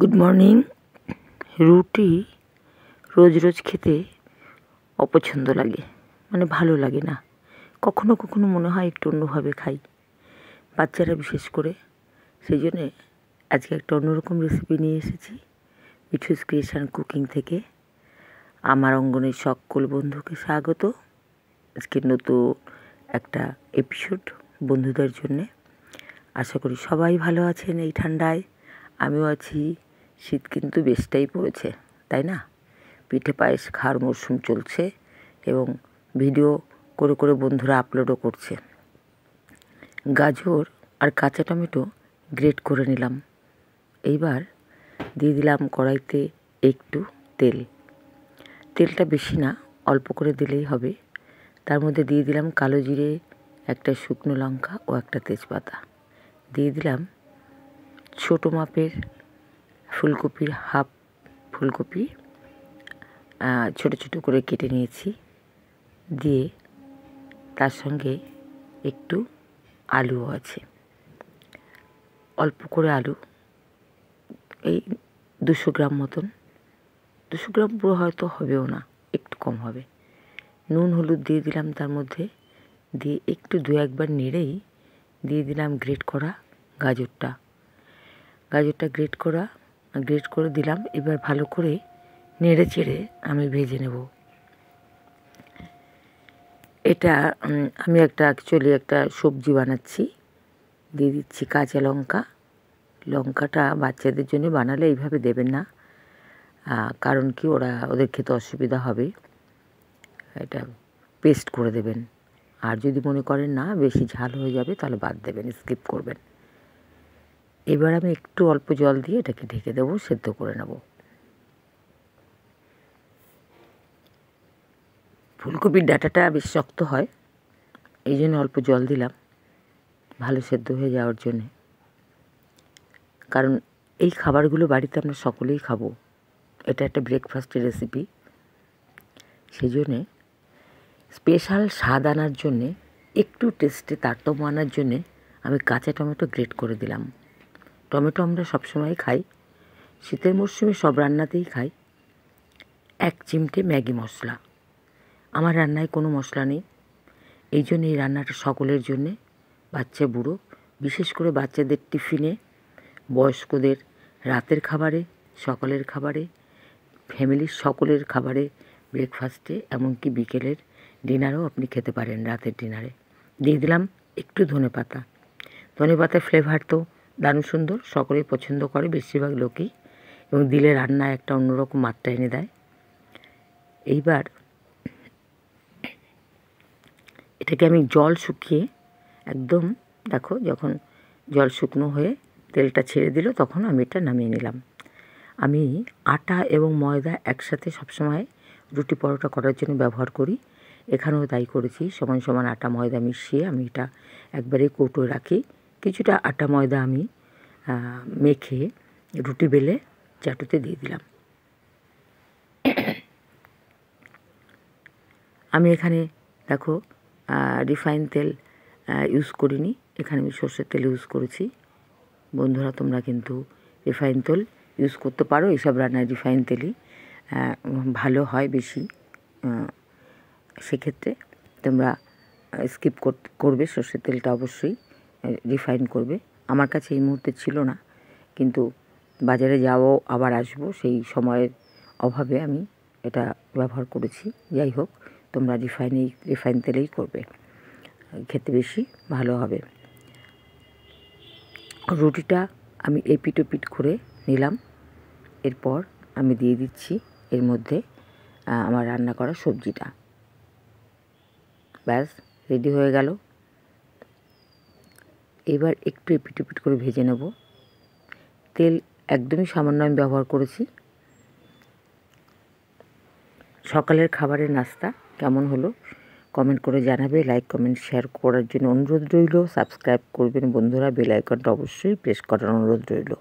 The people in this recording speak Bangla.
Good morning. রুটি রোজ রোজ খেতে অপছন্দ লাগে, মানে ভালো লাগে না। কখনো কখনো মনে হয় একটু অন্যভাবে খাই, বাচ্চারা বিশেষ করে। সেই জন্যে আজকে একটা অন্যরকম রেসিপি নিয়ে এসেছি মিঠুস ক্রিয়েশন কুকিং থেকে। আমার অঙ্গনের সকল বন্ধুকে স্বাগত। আজকে নতুন একটা এপিসোড বন্ধুদের জন্যে। আশা করি সবাই ভালো আছেন এই ঠান্ডায়। আমিও আছি। শীত কিন্তু বেশটাই পড়েছে, তাই না? পিঠে পায়েস খাওয়ার মরশুম চলছে এবং ভিডিও করে করে বন্ধুরা আপলোডও করছে। গাজর আর কাঁচা টমেটো গ্রেট করে নিলাম। এইবার দিয়ে দিলাম কড়াইতে একটু তেল। তেলটা বেশি না, অল্প করে দিলেই হবে। তার মধ্যে দিয়ে দিলাম কালো জিরে, একটা শুকনো লঙ্কা ও একটা তেজপাতা। দিয়ে দিলাম ছোটো মাপের ফুলকপির হাফ ফুলকপি ছোটো ছোটো করে কেটে নিয়েছি। দিয়ে তার সঙ্গে একটু আলুও আছে, অল্প করে আলু, এই 200 গ্রাম মতন। 200 গ্রাম পুরো হয়তো হবেও না, একটু কম হবে। নুন হলুদ দিয়ে দিলাম তার মধ্যে। দিয়ে একটু 2-1 বার নেড়েই দিয়ে দিলাম গ্রেট করা গাজরটা গ্রেট করে দিলাম। এবার ভালো করে নেড়ে চেড়ে আমি ভেজে নেব। এটা আমি অ্যাকচুয়ালি একটা সবজি বানাচ্ছি। দিয়ে দিচ্ছি কাঁচা লঙ্কা। লঙ্কাটা বাচ্চাদের জন্য বানালে এইভাবে দেবেন না, কারণ কি ওদের খেতে অসুবিধা হবে। এটা পেস্ট করে দেবেন। আর যদি মনে করেন না বেশি ঝাল হয়ে যাবে তাহলে বাদ দেবেন, স্কিপ করবেন। এবার আমি একটু অল্প জল দিয়ে এটাকে ঢেকে দেবো, সেদ্ধ করে নেব। ফুলকপির ডাঁটাটা বেশ শক্ত হয়, এই জন্য অল্প জল দিলাম ভালো সেদ্ধ হয়ে যাওয়ার জন্যে। কারণ এই খাবারগুলো বাড়িতে আমরা সকলেই খাবো। এটা একটা ব্রেকফাস্টের রেসিপি। সেই জন্যে স্পেশাল স্বাদ আনার জন্যে, একটু টেস্টে তারতম্য আনার জন্যে আমি কাঁচা টমেটো গ্রেট করে দিলাম। টমেটো আমরা সবসময় খাই, শীতের মরশুমে সব রান্নাতেই খাই। 1 চিমটে ম্যাগি মশলা। আমার রান্নায় কোনো মশলা নেই, এই জন্য এই রান্নাটা সকলের জন্যে, বাচ্চা বুড়ো, বিশেষ করে বাচ্চাদের টিফিনে, বয়স্কদের রাতের খাবারে, সকালের খাবারে, ফ্যামিলির সকলের খাবারে, ব্রেকফাস্টে, এমনকি বিকেলের ডিনারও আপনি খেতে পারেন। রাতের ডিনারে দিয়ে দিলাম একটু ধনেপাতার ফ্লেভার তো দারুণ সুন্দর, সকলেই পছন্দ করে বেশিরভাগ লোকই, এবং দিলে রান্নায় একটা অন্যরকম মাত্রা এনে দেয়। এইবার এটাকে আমি জল শুকিয়ে একদম, দেখো যখন জল শুকনো হয়ে তেলটা ছেড়ে দিল তখন আমি এটা নামিয়ে নিলাম। আমি আটা এবং ময়দা একসাথে সবসময় রুটি পরোটা করার জন্য ব্যবহার করি। এখানেও তাই করেছি, সমান সমান আটা ময়দা মিশিয়ে আমি এটা একবারে কৌটোয় রাখি। কিছুটা আটা ময়দা আমি মেখে রুটি বেলে চাটুতে দিয়ে দিলাম। আমি এখানে দেখো রিফাইন তেল ইউজ করিনি, এখানে আমি সর্ষের তেল ইউজ করেছি। বন্ধুরা তোমরা কিন্তু রিফাইন তেল ইউজ করতে পারো, এইসব রান্নায় রিফাইন তেলই ভালো হয় বেশি। সেক্ষেত্রে তোমরা স্কিপ করবে, সর্ষের তেলটা অবশ্যই রিফাইন করবে। আমার কাছে এই মুহূর্তে ছিল না, কিন্তু বাজারে যাবো আবার আসবো, সেই সময়ের অভাবে আমি এটা ব্যবহার করেছি। যাই হোক, তোমরা রিফাইন তেলেই করবে, খেতে বেশি ভালো হবে। রুটিটা আমি এপিট ওপিট করে নিলাম। এরপর আমি দিয়ে দিচ্ছি এর মধ্যে আমার রান্না করা সবজিটা। ব্যাস রেডি হয়ে গেল। এবার একটু এপিট ওপিট করে ভেজে নেব। তেল একদমই সামান্য আমি ব্যবহার করেছি। সকালের খাবারের নাস্তা কেমন হলো কমেন্ট করে জানাবে। লাইক কমেন্ট শেয়ার করার জন্য অনুরোধ রইল। সাবস্ক্রাইব করবেন বন্ধুরা, বেল আইকনটা অবশ্যই প্রেস করার অনুরোধ রইল।